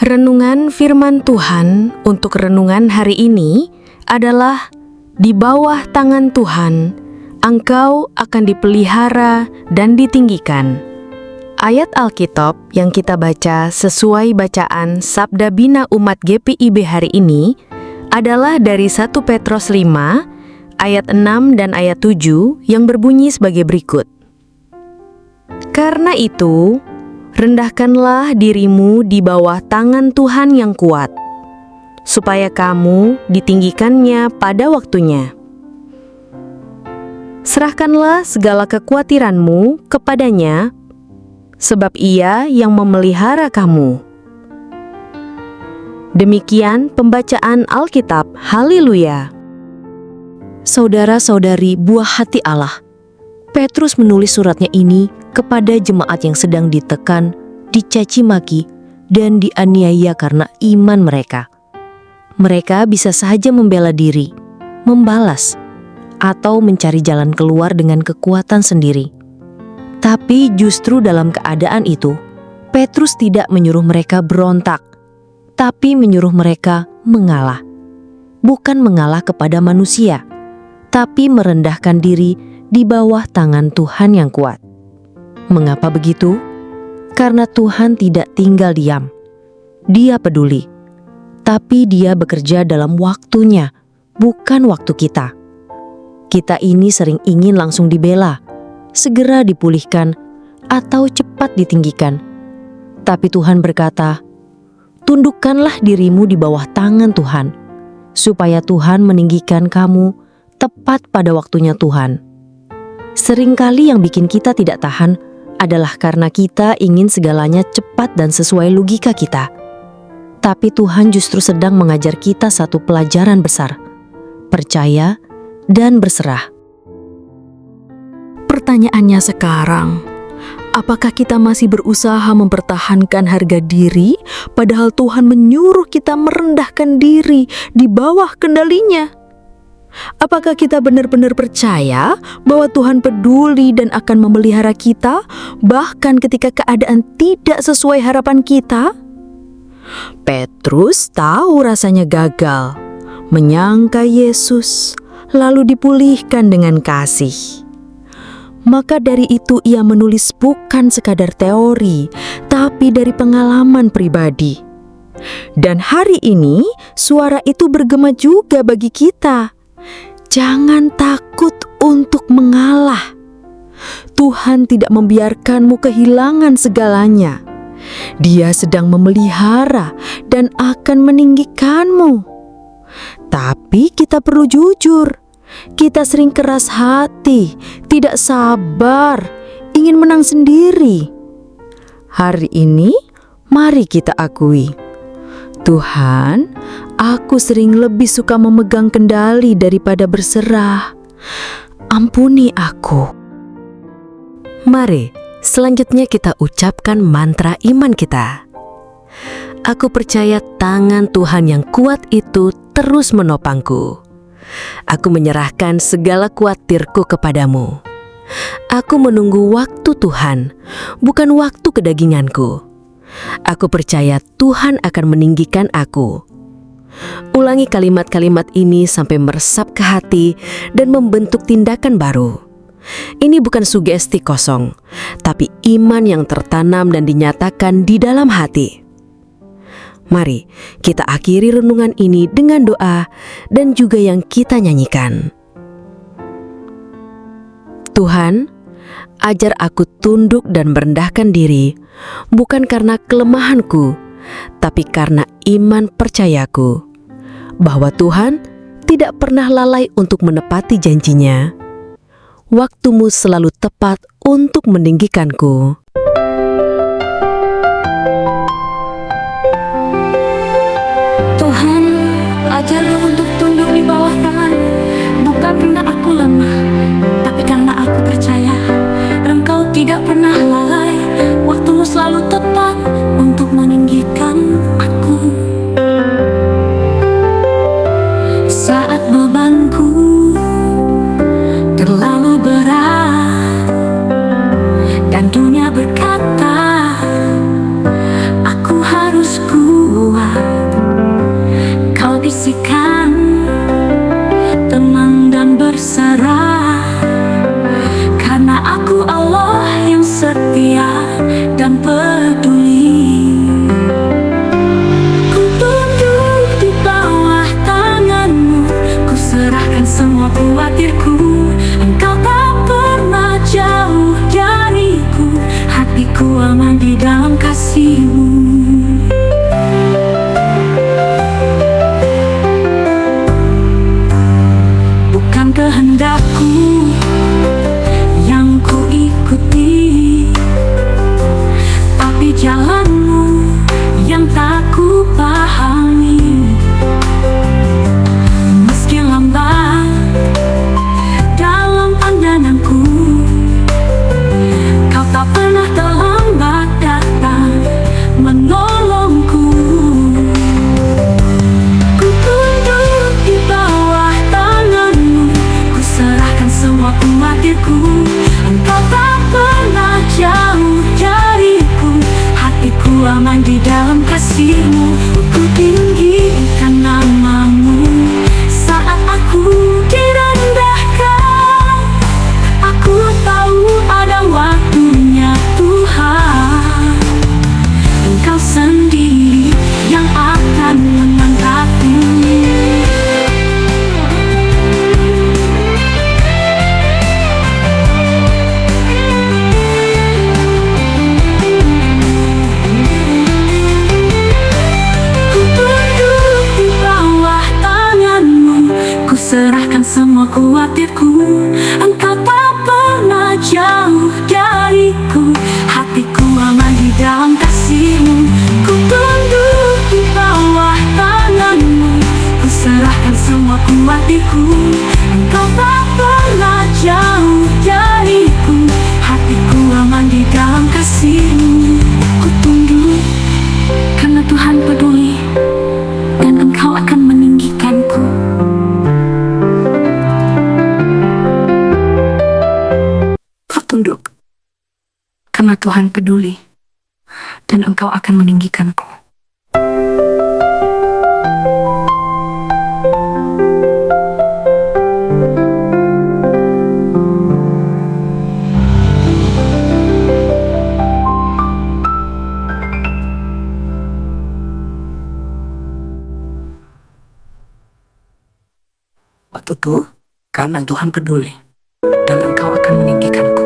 Renungan firman Tuhan untuk renungan hari ini adalah di bawah tangan Tuhan, engkau akan dipelihara dan ditinggikan. Ayat Alkitab yang kita baca sesuai bacaan Sabda Bina Umat GPIB hari ini adalah dari 1 Petrus 5 ayat 6 dan ayat 7 yang berbunyi sebagai berikut. Karena itu, rendahkanlah dirimu di bawah tangan Tuhan yang kuat, supaya kamu ditinggikannya pada waktunya. Serahkanlah segala kekhawatiranmu kepadanya, sebab Ia yang memelihara kamu. Demikian pembacaan Alkitab. Haleluya. Saudara-saudari buah hati Allah, Petrus menulis suratnya ini kepada jemaat yang sedang ditekan, dicaci maki, dan dianiaya karena iman mereka. Mereka bisa saja membela diri, membalas, atau mencari jalan keluar dengan kekuatan sendiri. Tapi justru dalam keadaan itu, Petrus tidak menyuruh mereka berontak, tapi menyuruh mereka mengalah. Bukan mengalah kepada manusia, tapi merendahkan diri di bawah tangan Tuhan yang kuat. Mengapa begitu? Karena Tuhan tidak tinggal diam. Dia peduli, tapi Dia bekerja dalam waktunya, bukan waktu kita. Kita ini sering ingin langsung dibela, segera dipulihkan, atau cepat ditinggikan. Tapi Tuhan berkata, tundukkanlah dirimu di bawah tangan Tuhan, supaya Tuhan meninggikan kamu tepat pada waktunya Tuhan. Seringkali yang bikin kita tidak tahan adalah karena kita ingin segalanya cepat dan sesuai logika kita. Tapi Tuhan justru sedang mengajar kita satu pelajaran besar: percaya dan berserah. Pertanyaannya sekarang, apakah kita masih berusaha mempertahankan harga diri, padahal Tuhan menyuruh kita merendahkan diri di bawah kendali-Nya? Apakah kita benar-benar percaya bahwa Tuhan peduli dan akan memelihara kita, bahkan ketika keadaan tidak sesuai harapan kita? Petrus tahu rasanya gagal, menyangka Yesus, lalu dipulihkan dengan kasih. Maka dari itu ia menulis bukan sekadar teori, tapi dari pengalaman pribadi. Dan hari ini suara itu bergema juga bagi kita. Jangan takut untuk mengalah. Tuhan tidak membiarkanmu kehilangan segalanya. Dia sedang memelihara dan akan meninggikanmu. Tapi kita perlu jujur. Kita sering keras hati, tidak sabar, ingin menang sendiri. Hari ini, mari kita akui, Tuhan, aku sering lebih suka memegang kendali daripada berserah. Ampuni aku. Mari, selanjutnya kita ucapkan mantra iman kita. Aku percaya tangan Tuhan yang kuat itu terus menopangku. Aku menyerahkan segala khawatirku kepadamu. Aku menunggu waktu Tuhan, bukan waktu kedaginganku. Aku percaya Tuhan akan meninggikan aku. Ulangi kalimat-kalimat ini sampai meresap ke hati dan membentuk tindakan baru. Ini bukan sugesti kosong, tapi iman yang tertanam dan dinyatakan di dalam hati. Mari kita akhiri renungan ini dengan doa dan juga yang kita nyanyikan. Tuhan, ajar aku tunduk dan merendahkan diri, bukan karena kelemahanku, tapi karena iman percayaku, bahwa Tuhan tidak pernah lalai untuk menepati janji-Nya. Waktumu selalu tepat untuk meninggikanku. Tuhan, ajarku untuk tunduk di bawah tangan, bukan karena aku lemah, tapi karena aku percaya Engkau tidak pernah lalai. Waktumu selalu tepat untuk meninggikan aku. Saat bebanku terlalu berat dan dunia berkata aku harus kuat, aman di dalam kasih-Mu. Bukan kehendakku yang ku ikuti, tapi jalan-Mu yang tak ku pahami. Meski lambat dalam pandanganku, Kau tak pernah terlambat datang menolongku. Ku tunduk di bawah tangan-Mu, ku serahkan semua khawatirku. Engkau tak pernah jauh dariku, hatiku aman di dalam kasih-Mu. Ku tinggikan nama-Mu saat aku direndahkan. Aku tahu ada waktunya Tuhan, Engkau sendiri yang akan mengangkatku. Ku tunduk di bawah tangan-Mu, ku serahkan semua khawatirku. Engkau tak pernah jauh dariku, hatiku aman di dalam kasih-Mu. Ku tunduk di bawah tangan-Mu, ku serahkan semua khawatirku. Engkau tak pernah jauh dariku, hatiku aman di dalam kasih-Mu. Ku tunduk karena Tuhan peduli, dan Engkau akan meninggikanku. Kau tunduk karena Tuhan peduli, dan Engkau akan meninggikanku. Waktu itu, karena Tuhan peduli, dan Engkau akan meninggikanku.